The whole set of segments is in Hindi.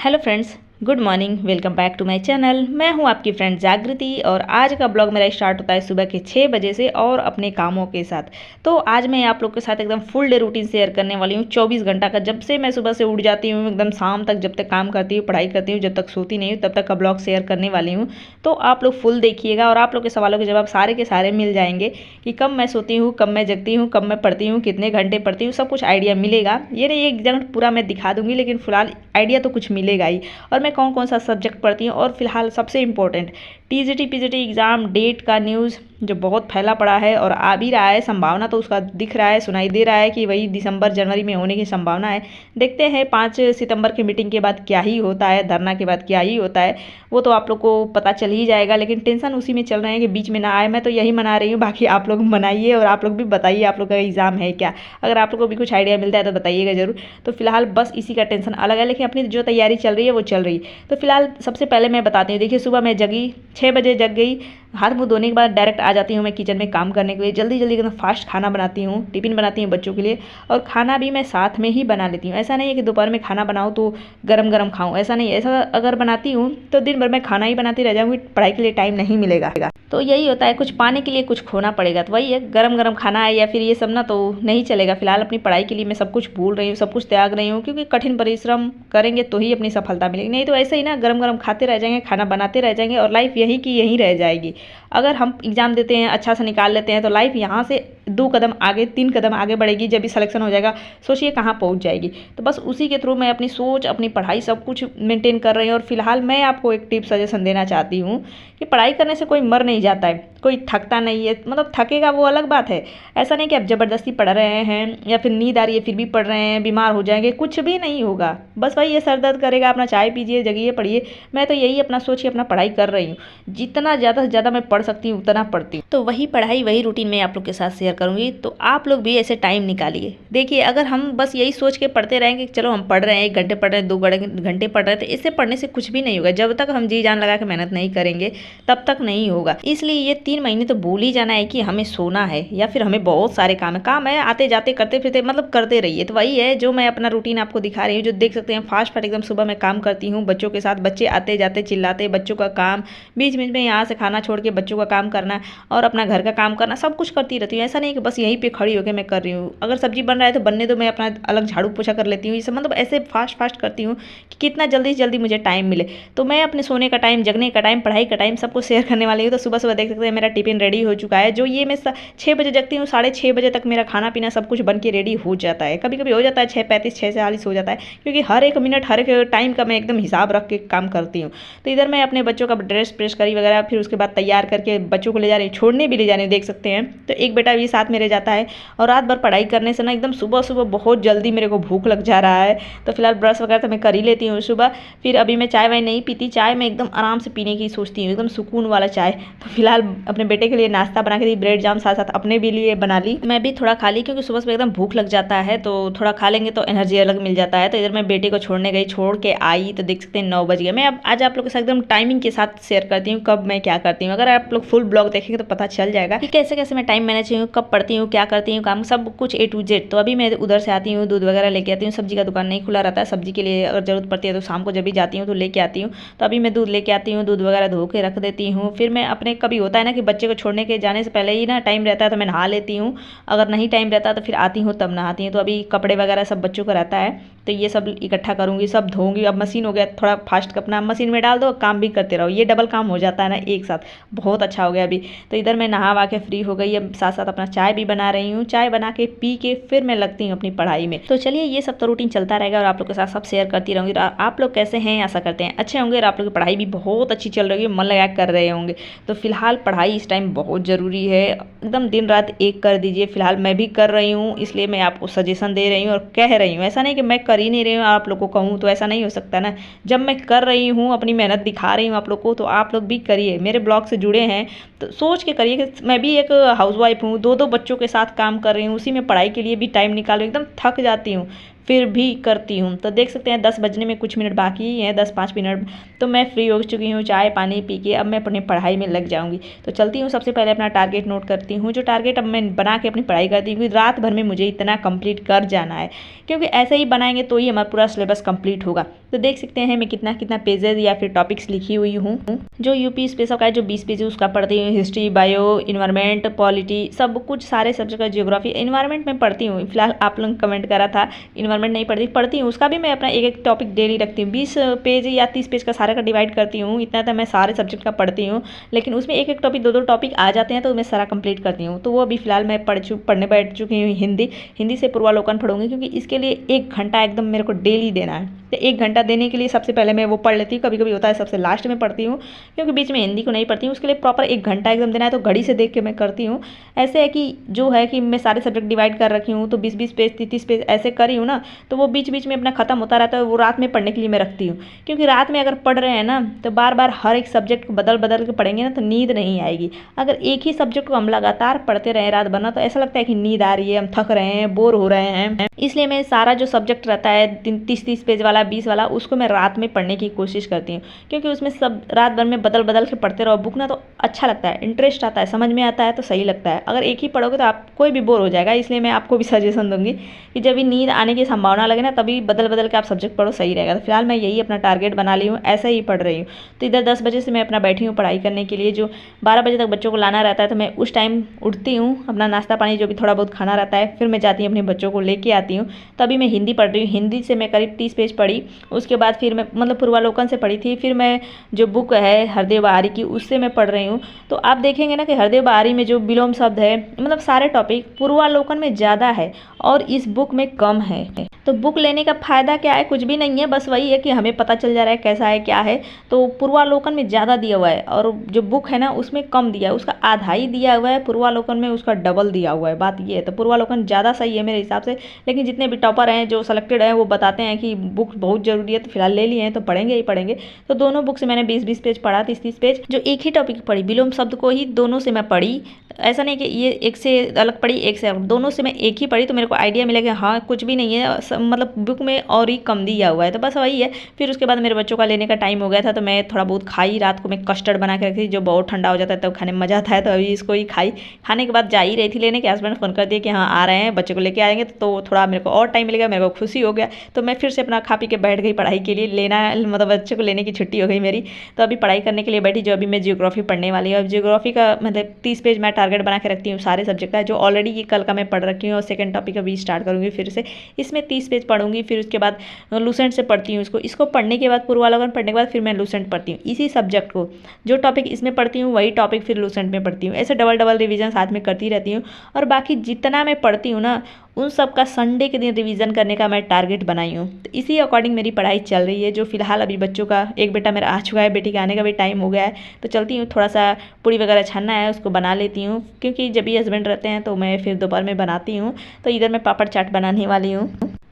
Hello friends, good morning. Welcome back to my channel. मैं हूं आपकी फ्रेंड जागृति और आज का ब्लॉग मेरा स्टार्ट होता है सुबह के 6 बजे से और अपने कामों के साथ। तो आज मैं आप लोग के साथ एकदम फुल डे रूटीन शेयर करने वाली हूं, 24 घंटा का। जब से मैं सुबह से उठ जाती हूं एकदम शाम तक, जब तक काम करती हूँ, पढ़ाई करती हूँ, जब तक सोती नहीं हूँ, तब तक का ब्लॉग शेयर करने वाली हूँ। तो आप लोग फुल देखिएगा और आप लोग के सवालों के जवाब सारे के सारे मिल जाएंगे कि कब मैं सोती हूँ, कब मैं जगती हूँ, कब मैं पढ़ती हूँ, कितने घंटे पढ़ती हूँ, सब कुछ आइडिया मिलेगा। ये नहीं एक जगह पूरा मैं दिखा दूंगी, लेकिन फिलहाल आइडिया तो कुछ मिलेगा ही। और मैं कौन कौन सा सब्जेक्ट पढ़ती हूँ और फिलहाल सबसे important TGT PGT exam date का न्यूज़ जो बहुत फैला पड़ा है और आ भी रहा है, संभावना तो उसका दिख रहा है, सुनाई दे रहा है कि वही दिसंबर जनवरी में होने की संभावना है। देखते हैं 5 सितंबर की मीटिंग के बाद क्या ही होता है, धरना के बाद क्या ही होता है, वो तो आप लोग को पता चल ही जाएगा। लेकिन टेंशन उसी में चल रहे हैं कि बीच में ना आए। मैं तो यही मना रही हूँ, बाकी आप लोग मनाइए और आप लोग भी बताइए आप लोग का एग्ज़ाम है क्या। अगर आप लोग को भी कुछ आइडिया मिलता है तो बताइएगा ज़रूर। तो फिलहाल बस इसी का टेंशन अलग है, लेकिन अपनी जो तैयारी चल रही है वो चल रही है। तो फिलहाल सबसे पहले मैं बताती हूँ। देखिए, सुबह मैं जगी, 6 बजे जग गई, हाथ मुंह धोने के बाद डायरेक्ट आ जाती हूँ मैं किचन में काम करने के लिए। जल्दी जल्दी एकदम फास्ट खाना बनाती हूँ, टिफ़िन बनाती हूँ बच्चों के लिए। और खाना भी मैं साथ में ही बना लेती हूँ। ऐसा नहीं है कि दोपहर में खाना बनाऊँ तो गरम गरम खाऊँ, ऐसा नहीं है। ऐसा अगर बनाती हूँ तो दिन भर मैं खाना ही बनाती रह जाऊँगी, पढ़ाई के लिए टाइम नहीं मिलेगा। तो यही होता है, कुछ पाने के लिए कुछ खोना पड़ेगा। तो वही है, गरम गरम खाना है या फिर ये सब ना तो नहीं चलेगा। फिलहाल अपनी पढ़ाई के लिए मैं सब कुछ भूल रही हूँ, सब कुछ त्याग रही हूँ, क्योंकि कठिन परिश्रम करेंगे तो ही अपनी सफलता मिलेगी। नहीं तो ऐसे ही ना गरम गरम खाते रह जाएंगे, खाना बनाते रह जाएंगे और लाइफ यही की यहीं रह जाएगी। अगर हम एग्ज़ाम देते हैं, अच्छा से निकाल लेते हैं, तो लाइफ यहाँ से 2 कदम आगे, 3 कदम आगे बढ़ेगी। जब भी सिलेक्शन हो जाएगा, सोचिए कहाँ पहुँच जाएगी। तो बस उसी के थ्रू मैं अपनी सोच, अपनी पढ़ाई सब कुछ मेंटेन कर रही हूँ। और फिलहाल मैं आपको एक टिप सजेशन देना चाहती हूँ कि पढ़ाई करने से कोई मर नहीं जाता है, कोई थकता नहीं है। मतलब थकेगा वो अलग बात है, ऐसा नहीं कि आप ज़बरदस्ती पढ़ रहे हैं या फिर नींद आ रही है फिर भी पढ़ रहे हैं, बीमार हो जाएंगे, कुछ भी नहीं होगा। बस वही ये सर दर्द करेगा, अपना चाय पीजिए, जगिए, पढ़िए। मैं तो यही अपना सोच के अपना पढ़ाई कर रही हूँ। जितना ज़्यादा से ज़्यादा मैं पढ़ सकती हूँ उतना पढ़ती हूँ। तो वही पढ़ाई, वही रूटीन मैं आप लोग के साथ शेयर करूँगी। तो आप लोग भी ऐसे टाइम निकालिए। देखिए, अगर हम बस यही सोच के पढ़ते रहेंगे कि चलो हम पढ़ रहे हैं, 1 घंटे पढ़ रहे हैं, 2 घंटे पढ़ रहे हैं, तो इससे पढ़ने से कुछ भी नहीं होगा। जब तक हम जी जान लगा के मेहनत नहीं करेंगे तब तक नहीं होगा। इसलिए ये 3 महीने तो भूल ही जाना है कि हमें सोना है या फिर हमें बहुत सारे काम है, आते जाते करते फिरते मतलब करते रहिए। तो वही है जो मैं अपना रूटीन आपको दिखा रही हूँ, जो देख सकते हैं फास्ट फास्ट एकदम सुबह मैं काम करती हूँ बच्चों के साथ। बच्चे आते जाते चिल्लाते, बच्चों का काम, बीच बीच में यहाँ से खाना छोड़ के बच्चों का काम करना और अपना घर का काम करना, सब कुछ करती रहती हूँ। ऐसा नहीं कि बस यहीं पे खड़ी होकर मैं कर रही हूँ। अगर सब्जी बन रहा है तो बनने दो, मैं अपना अलग झाड़ू पोछा कर लेती हूँ। ये सब मतलब ऐसे फास्ट फास्ट करती हूँ कि कितना जल्दी से जल्दी मुझे टाइम मिले। तो मैं अपने सोने का टाइम, जगने का टाइम, पढ़ाई का टाइम सबको शेयर करने वाली हूँ। तो सुबह सुबह देख सकते हैं मेरा टिफिन रेडी हो चुका है। जो ये मैं 6 बजे जगती हूँ, 6:30 बजे तक मेरा खाना पीना सब कुछ बन के रेडी हो जाता है। कभी कभी हो जाता है 6:35, 6:40 हो जाता है, क्योंकि हर एक मिनट, हर एक टाइम का मैं एकदम हिसाब रख के काम करती हूँ। तो इधर मैं अपने बच्चों का ड्रेस प्रेस करी वगैरह, फिर उसके बाद तैयार करके बच्चों को ले जा रही हूँ, छोड़ने भी ले जा रही हूँ, देख सकते हैं। तो एक बेटा भी साथ में रह जाता है। और रात भर पढ़ाई करने से ना एकदम सुबह सुबह बहुत जल्दी मेरे को भूख लग जा रहा है। तो फिलहाल ब्रश वगैरह तो मैं कर ही लेती हूँ सुबह। फिर अभी मैं चाय वाय नहीं पीती, चाय मैं एकदम आराम से पीने की सोचती हूँ, एकदम सुकून वाला चाय। तो फिलहाल अपने बेटे के लिए नाश्ता बना के दी, ब्रेड जाम, साथ साथ अपने भी लिए बना ली। मैं भी थोड़ा खा ली, क्योंकि सुबह सुबह एकदम भूख लग जाता है, तो थोड़ा खा लेंगे तो एनर्जी अलग मिल जाता है। तो इधर मैं बेटे को छोड़ने गई, छोड़ के आई तो देख सकते हैं 9 बज गए। मैं अब आज आप लोग के साथ एकदम टाइमिंग के साथ शेयर करती हूँ कब मैं क्या करती हूँ। अगर आप लोग फुल ब्लॉग देखेंगे तो पता चल जाएगा कि कैसे कैसे मैं टाइम मैनेज हूँ, कब पढ़ती हूँ, क्या करती हूँ, काम सब कुछ A to Z। तो अभी मैं उधर से आती हूँ, दूध वगैरह लेके आती हूँ। सब्जी का दुकान नहीं खुला रहता है, सब्जी के लिए अगर जरूरत पड़ती है तो शाम को जब भी जाती हूँ तो लेके आती हूँ। तो अभी मैं दूध लेके आती हूँ, दूध वगैरह धो के रख देती हूँ। फिर मैं अपने, कभी होता है ना कि बच्चे को छोड़ने के जाने से पहले ही ना टाइम रहता है तो मैं नहा लेती हूँ। अगर नहीं टाइम रहता तो फिर आती हूँ तब नहाती हूँ। तो अभी कपड़े वगैरह सब बच्चों का रहता है, तो ये सब इकट्ठा करूँगी, सब धोऊंगी। अब मशीन हो गया थोड़ा फास्ट, अपना मशीन में डाल दो, काम भी करते रहो, ये डबल काम हो जाता है ना एक साथ, बहुत अच्छा हो गया अभी। तो इधर मैं नहा वा के फ्री हो गई, अब साथ साथ अपना चाय भी बना रही हूँ। चाय बना के पी के फिर मैं लगती हूँ अपनी पढ़ाई में। तो चलिए, ये सब तो रूटीन चलता रहेगा और आप लोग के साथ सब शेयर करती रहूँगी। आप लोग कैसे हैं, आशा करते हैं अच्छे होंगे और आप लोग की पढ़ाई भी बहुत अच्छी चल रही है, मन लगा कर रहे होंगे। तो फिलहाल पढ़ाई इस टाइम बहुत ज़रूरी है, एकदम दिन रात एक कर दीजिए। फिलहाल मैं भी कर रही हूँ, इसलिए मैं आपको सजेशन दे रही हूँ और कह रही हूँ। ऐसा नहीं कि मैं कर ही नहीं रही हूँ आप लोग को कहूँ, तो ऐसा नहीं हो सकता ना। जब मैं कर रही हूँ, अपनी मेहनत दिखा रही हूँ आप लोग को, तो आप लोग भी करिए। मेरे ब्लॉग से जुड़े हैं तो सोच के करिए कि मैं भी एक हाउसवाइफ हूँ, 2 बच्चों के साथ काम कर रही हूँ, उसी में पढ़ाई के लिए भी टाइम निकाल रही हूँ। एकदम थक जाती हूँ फिर भी करती हूँ। तो देख सकते हैं 10 बजने में कुछ मिनट बाकी ही हैं, 10-5 मिनट। तो मैं फ्री हो चुकी हूँ, चाय पानी पी के अब मैं अपनी पढ़ाई में लग जाऊँगी। तो चलती हूँ, सबसे पहले अपना टारगेट नोट करती हूँ। जो टारगेट अब मैं बना के अपनी पढ़ाई करती हूँ, रात भर में मुझे इतना कंप्लीट कर जाना है, क्योंकि ऐसे ही बनाएंगे तो ही हमारा पूरा सिलेबस कंप्लीट होगा। तो देख सकते हैं मैं कितना कितना पेजेस या फिर टॉपिक्स लिखी हुई हूँ। जो यूपी स्पेशल का है जो 20 पेज उसका पढ़ती हूँ, हिस्ट्री, बायो, इन्वायरमेंट, पॉलिटी, सब कुछ सारे सब्जेक्ट का, जियोग्राफी, इन्वायरमेंट में पढ़ती हूँ। फिलहाल आप लोग कमेंट करा था इन्वायरमेंट नहीं पढ़ती हूँ, उसका भी मैं अपना एक एक टॉपिक डेली रखती हूँ। 20 पेज या 30 पेज का सारा का डिवाइड करती हूँ, इतना तो मैं सारे सब्जेक्ट का पढ़ती हूँ। लेकिन उसमें एक एक टॉपिक, दो दो टॉपिक आ जाते हैं तो मैं सारा कंप्लीट करती हूँ। तो वो अभी फिलहाल मैं पढ़ने बैठ चुकी हूँ। हिंदी से पूर्वालोकन पढ़ूंगी, क्योंकि इसके लिए 1 घंटा एकदम मेरे को डेली देना है। तो 1 घंटा देने के लिए सबसे पहले मैं वो पढ़ लेती हूँ। कभी कभी होता है सबसे लास्ट में पढ़ती हूँ, क्योंकि बीच में हिंदी को नहीं पढ़ती हूँ। उसके लिए प्रॉपर 1 घंटा एकदम देना है, तो घड़ी से देख के मैं करती हूँ। ऐसे है कि जो है कि मैं सारे सब्जेक्ट डिवाइड कर रखी हूँ, तो 20-20 पेज, 30-30 पेज ऐसे करी हूँ ना, तो वो बीच बीच में अपना खत्म होता रहता है। वो रात में पढ़ने के लिए मैं रखती हूँ, क्योंकि रात में अगर पढ़ रहे हैं ना तो बार बार हर एक सब्जेक्ट को बदल बदल के पढ़ेंगे ना तो नींद नहीं आएगी। अगर एक ही सब्जेक्ट को हम लगातार पढ़ते रहे रात भर ना, तो ऐसा लगता है कि नींद आ रही है, हम थक रहे हैं, बोर हो रहे हैं। इसलिए मैं सारा जो सब्जेक्ट रहता है 30-30 पेज वाला, 20 वाला, उसको मैं रात में पढ़ने की कोशिश करती हूँ, क्योंकि उसमें सब रात भर में बदल बदल के पढ़ते रहो बुक ना, तो अच्छा लगता है, इंटरेस्ट आता है, समझ में आता है, तो सही लगता है। अगर एक ही पढ़ोगे तो आप कोई भी बोर हो जाएगा। इसलिए मैं आपको भी सजेशन दूंगी कि जब भी नींद आने की संभावना लगे ना, तभी बदल बदल के आप सब्जेक्ट पढ़ो, सही रहेगा। तो फिलहाल मैं यही अपना टारगेट बना ली हूँ, ऐसा ही पढ़ रही हूँ। तो इधर 10 बजे से मैं अपना बैठी हूँ पढ़ाई करने के लिए। जो 12 बजे तक बच्चों को लाना रहता है, तो मैं उस टाइम उठती हूँ, अपना नाश्ता पानी जो भी थोड़ा बहुत खाना रहता है, फिर मैं जाती हूँ अपने बच्चों को लेके आती हूँ। तभी मैं हिंदी पढ़ रही हूँ। हिंदी से मैं करीब 30 पेज पढ़ी। उसके बाद फिर मैं मतलब पूर्वालोकन से पढ़ी थी। फिर मैं जो बुक है हरदेव बहारी की, उससे मैं पढ़ रही हूँ। तो आप देखेंगे ना कि हरदेव बहारी में जो विलोम शब्द है, मतलब सारे टॉपिक पूर्वालोकन में ज़्यादा है और इस बुक में कम है। तो बुक लेने का फ़ायदा क्या है? कुछ भी नहीं है, बस वही है कि हमें पता चल जा रहा है कैसा है क्या है। तो पूर्वालोकन में ज़्यादा दिया हुआ है और जो बुक है ना उसमें कम दिया है, उसका आधा ही दिया हुआ है, पूर्वालोकन में उसका डबल दिया हुआ है। बात ये है, तो पूर्वालोकन ज़्यादा सही है मेरे हिसाब से। लेकिन जितने भी टॉपर हैं जो सेलेक्टेड हैं वो बताते हैं कि बुक बहुत ज़रूरी है, तो फिलहाल ले लिए हैं तो पढ़ेंगे ही पढ़ेंगे। तो दोनों बुक से मैंने 20-20 पेज पढ़ा, 30-30 पेज, जो एक ही टॉपिक पढ़ी, विलोम शब्द को ही दोनों से मैं पढ़ी। ऐसा नहीं कि ये एक से अलग पढ़ी, एक से अलग, दोनों से मैं एक ही पढ़ी। तो मेरे को आइडिया मिला कि हाँ कुछ भी नहीं है, मतलब बुक में और ही कम दिया हुआ है, तो बस वही है। फिर उसके बाद मेरे बच्चों का लेने का टाइम हो गया था, तो मैं थोड़ा बहुत खाई। रात को मैं कस्टर्ड बना के रखी थी, जो बहुत ठंडा हो जाता है तब खाने में मज़ा आता है, तो अभी इसको ही खाई। खाने के बाद जा ही रही थी लेने के, हस्बैंड फ़ोन कर दिए कि हाँ आ रहे हैं, बच्चे को लेके आएंगे। तो थोड़ा मेरे को और टाइम मिल गया, मेरे को खुशी हो गया। तो मैं फिर से अपना खा पी के बैठ गई पढ़ाई के लिए। लेना मतलब बच्चे को लेने की छुट्टी हो गई मेरी, तो अभी पढ़ाई करने के लिए बैठी। जो अभी मैं जियोग्राफी पढ़ने वाली हूँ। अब जियोग्राफी का मतलब 30 पेज मैं टारगेट बना के रखती हूँ सारे सब्जेक्ट का, जो ऑलरेडी ये कल का मैं पढ़ रखी हूँ, और सेकंड टॉपिक अभी स्टार्ट करूँगी फिर से। इसमें 30 पेज पढ़ूंगी। फिर उसके बाद लूसेंट से पढ़ती हूँ इसको पढ़ने के बाद, पूर्वालोकन पढ़ने के बाद फिर मैं लूसेंट पढ़ती हूँ। इसी सब्जेक्ट को जो टॉपिक इसमें पढ़ती हूँ वही टॉपिक फिर लूसेंट में पढ़ती हूँ। ऐसे डबल डबल रिवीजन साथ में करती रहती हूँ। और बाकी जितना मैं पढ़ती हूँ ना, उन सब का संडे के दिन रिवीजन करने का मैं टारगेट बनाई हूँ। तो इसी अकॉर्डिंग मेरी पढ़ाई चल रही है। जो फिलहाल अभी बच्चों का एक बेटा मेरा आ चुका है, बेटी के आने का भी टाइम हो गया है, तो चलती हूँ। थोड़ा सा पूड़ी वगैरह छानना है, उसको बना लेती हूँ, क्योंकि जब भी हस्बैंड रहते हैं तो मैं फिर दोपहर में बनाती हूँ। तो इधर मैं पापड़ चाट बनाने वाली हूँ,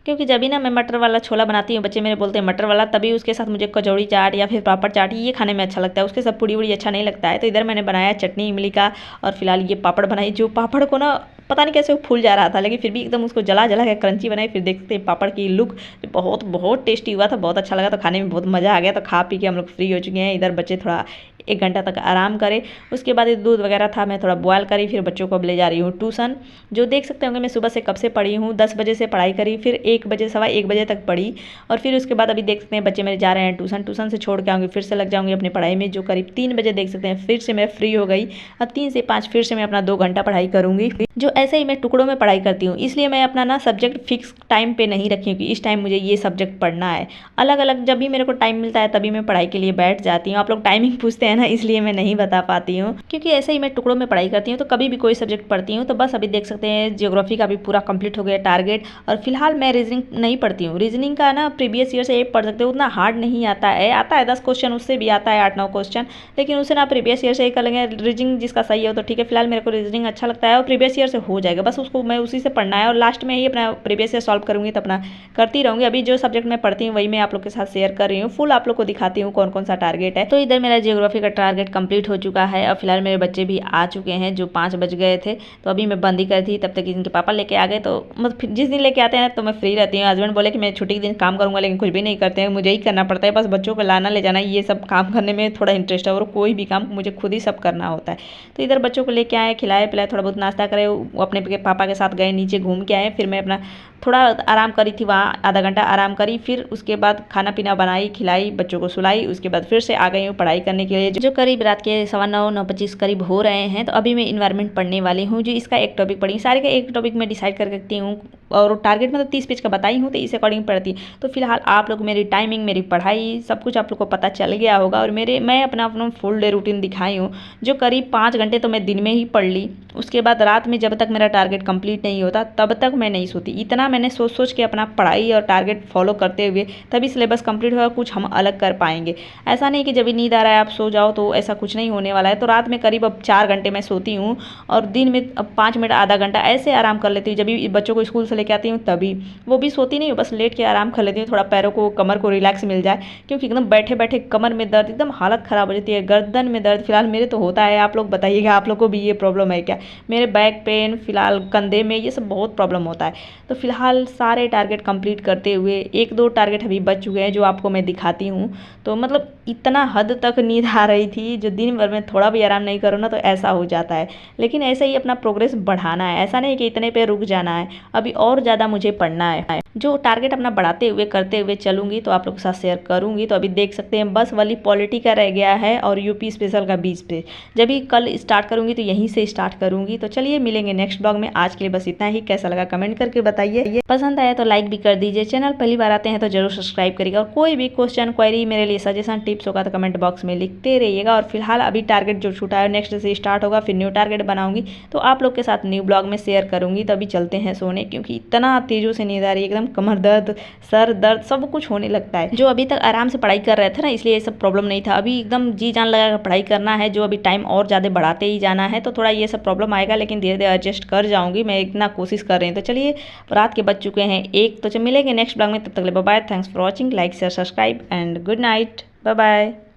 क्योंकि जब भी ना मैं मटर वाला छोला बनाती हूँ, बच्चे मेरे बोलते हैं मटर वाला, तभी उसके साथ मुझे कचौड़ी चाट या फिर पापड़ चाट ये खाने में अच्छा लगता है। उसके साथ पूड़ी वड़ी अच्छा नहीं लगता है। तो इधर मैंने बनाया चटनी इमली का, और फिलहाल ये पापड़ बनाई। जो पापड़ को ना पता नहीं कैसे वो फूल जा रहा था, लेकिन फिर भी एकदम उसको जला जला के क्रंची बनाई। फिर देखते हैं पापड़ की लुक, बहुत बहुत टेस्टी हुआ था, बहुत अच्छा लगा। तो खाने में बहुत मज़ा आ गया। तो खा पी के हम लोग फ्री हो चुके हैं। इधर बच्चे थोड़ा 1 घंटा तक आराम करे। उसके बाद दूध वगैरह था, मैं थोड़ा बॉयल करी। फिर बच्चों को अब ले जा रही हूँ ट्यूशन। जो देख सकते होंगे मैं सुबह से कब से पढ़ी हूँ, 10 बजे से पढ़ाई करी, फिर 1 बजे, सवा 1 बजे तक पढ़ी। और फिर उसके बाद अभी देख सकते हैं बच्चे मेरे जा रहे हैं ट्यूशन। ट्यूशन से छोड़ के आऊँगी, फिर से लग जाऊँगी अपनी पढ़ाई में। जो करीब 3 बजे देख सकते हैं फिर से मैं फ्री हो गई। और 3 से 5 फिर से मैं अपना 2 घंटा पढ़ाई करूँगी। जो ऐसे ही मैं टुकड़ों में पढ़ाई करती हूँ, इसलिए मैं अपना ना सब्जेक्ट फिक्स टाइम पे नहीं रखी हूँ कि इस टाइम मुझे ये सब्जेक्ट पढ़ना है। अलग अलग जब भी मेरे को टाइम मिलता है तभी मैं पढ़ाई के लिए बैठ जाती हूँ। आप लोग टाइमिंग पूछते हैं ना, इसलिए मैं नहीं बता पाती हूँ, क्योंकि ऐसे ही मैं टुकड़ों में पढ़ाई करती हूँ। तो कभी भी कोई सब्जेक्ट पढ़ती हूँ। तो बस अभी देख सकते हैं जियोग्राफी का भी पूरा कंप्लीट हो गया टारगेट। और फिलहाल मैं रीजनिंग नहीं पढ़ती हूँ। रीजनिंग का ना प्रीवियस ईयर से ये पढ़ सकते हो, उतना हार्ड नहीं आता है। आता है 10 क्वेश्चन, उससे भी आता है 8-9 क्वेश्चन, लेकिन उसे ना प्रीवियस ईयर से ही कर लेंगे। रीजनिंग जिसका सही हो तो ठीक है। फिलहाल मेरे को रीजनिंग अच्छा लगता है और प्रीवियस ईयर से हो जाएगा, बस उसको मैं उसी से पढ़ना है। और लास्ट में ही अपना प्रीवियस ईयर सॉल्व करूँगी, तो अपना करती रहूँगी। अभी जो सब्जेक्ट मैं पढ़ती हूँ वही मैं आप लोग के साथ शेयर कर रही हूँ। फुल आप लोग को दिखाती हूँ कौन कौन सा टारगेट है। तो इधर मेरा जियोग्राफी का टारगेट कंप्लीट हो चुका है। और फिलहाल मेरे बच्चे भी आ चुके हैं, जो 5 बज गए थे। तो अभी मैं बंद ही कर थी, तब तक इनके पापा लेके आ गए। तो मतलब जिस दिन लेके आते हैं तो मैं फ्री रहती हूँ। हस्बैंड बोले कि मैं छुट्टी के दिन काम करूँगा, लेकिन कुछ भी नहीं करते हैं, मुझे ही करना पड़ता है। बस बच्चों को लाना ले जाना, ये सब काम करने में थोड़ा इंटरेस्ट है, और कोई भी काम मुझे खुद ही सब करना होता है। तो इधर बच्चों को लेके आए, खिलाए पिलाए, थोड़ा बहुत नाश्ता करे, अपने पापा के साथ गए, नीचे घूम के आए। फिर मैं अपना थोड़ा आराम करी थी वहाँ, आधा घंटा आराम करी। फिर उसके बाद खाना पीना बनाई, खिलाई, बच्चों को सुलाई। उसके बाद फिर से आ गई हूँ पढ़ाई करने के लिए, जो करीब रात के 9:15 करीब हो रहे हैं। तो अभी मैं इन्वायरमेंट पढ़ने वाली हूँ, जो इसका एक टॉपिक पढ़ी, सारे का एक टॉपिक मैं डिसाइड कर रखती हूँ और टारगेट में तो 30 पेज का बताई हूँ, तो इस अकॉर्डिंग पढ़ती। तो फिलहाल आप लोग मेरी टाइमिंग, मेरी पढ़ाई, सब कुछ आप लोग को पता चल गया होगा। और मैं अपना फुल डे रूटीन दिखाई हूँ, जो करीब 5 घंटे तो मैं दिन में ही पढ़ ली। उसके बाद रात में जब तक मेरा टारगेट कंप्लीट नहीं होता तब तक मैं नहीं सोती। इतना मैंने सोच सोच के अपना पढ़ाई और टारगेट फॉलो करते हुए तभी सिलेबस कंप्लीट होगा, कुछ हम अलग कर पाएंगे। ऐसा नहीं कि जब भी नींद आ रहा है आप सो जाओ, तो ऐसा कुछ नहीं होने वाला है। तो रात में करीब अब 4 घंटे मैं सोती हूँ और दिन में अब 5 मिनट आधा घंटा ऐसे आराम कर लेती हूँ। जब भी बच्चों को स्कूल से लेके आती हूँ तभी, वो भी सोती नहीं हूँ, बस लेट के आराम कर लेती हूँ, थोड़ा पैरों को, कमर को रिलैक्स मिल जाए। क्योंकि एकदम बैठे बैठे कमर में दर्द, एकदम हालत ख़राब हो जाती है, गर्दन में दर्द फिलहाल मेरे तो होता है। आप लोग बताइएगा, आप लोग को भी ये प्रॉब्लम है क्या? मेरे बैक पेन, फिलहाल कंधे में, ये सब बहुत प्रॉब्लम होता है। तो फिलहाल सारे टारगेट कंप्लीट करते हुए 1-2 टारगेट अभी बच चुके हैं, जो आपको मैं दिखाती हूँ। तो मतलब इतना हद तक नींद आ रही थी, जो दिन भर में थोड़ा भी आराम नहीं करो ना तो ऐसा हो जाता है। लेकिन ऐसे ही अपना प्रोग्रेस बढ़ाना है, ऐसा नहीं कि इतने पे रुक जाना है, अभी और ज़्यादा मुझे पढ़ना है। जो टारगेट अपना बढ़ाते हुए करते हुए चलूँगी तो आप लोग के साथ शेयर करूँगी। तो अभी देख सकते हैं बस वाली पॉलिटी का रह गया है और यूपी स्पेशल का 20 पे। जब भी कल स्टार्ट करूँगी तो यहीं से स्टार्ट करूँगी। तो चलिए मिलेंगे नेक्स्ट ब्लॉग में। आज के लिए बस इतना ही। कैसा लगा कमेंट करके बताइए, पसंद आया तो लाइक भी कर दीजिए, चैनल पहली बार आते हैं तो जरूर सब्सक्राइब करिएगा। और कोई भी क्वेश्चन, क्वेरी, मेरे लिए सजेशन, टिप्स होगा तो कमेंट बॉक्स में लिखते रहिएगा। और फिलहाल अभी टारगेट जो छूटा है नेक्स्ट से स्टार्ट होगा, फिर न्यू टारगेट बनाऊंगी तो आप लोग के साथ न्यू ब्लॉग में शेयर करूंगी। तो अभी चलते हैं सोने, क्योंकि इतना तेजों से नींद आ रही है, एकदम कमर दर्द, सर दर्द, सब कुछ होने लगता है। जो अभी तक आराम से पढ़ाई कर रहे थे ना, इसलिए ये सब प्रॉब्लम नहीं था। अभी एकदम जी जान लगा कर पढ़ाई करना है, जो अभी टाइम और ज़्यादा बढ़ाते ही जाना है, तो थोड़ा ये सब प्रॉब्लम आएगा, लेकिन धीरे धीरे एडजस्ट कर जाऊंगी। मैं इतना कोशिश कर रही हूँ। तो चलिए, रात के बज चुके हैं 1, तो मिलेंगे नेक्स्ट ब्लॉग में। तब तक के लिए bye bye, thanks for watching, like share subscribe and good night, bye bye.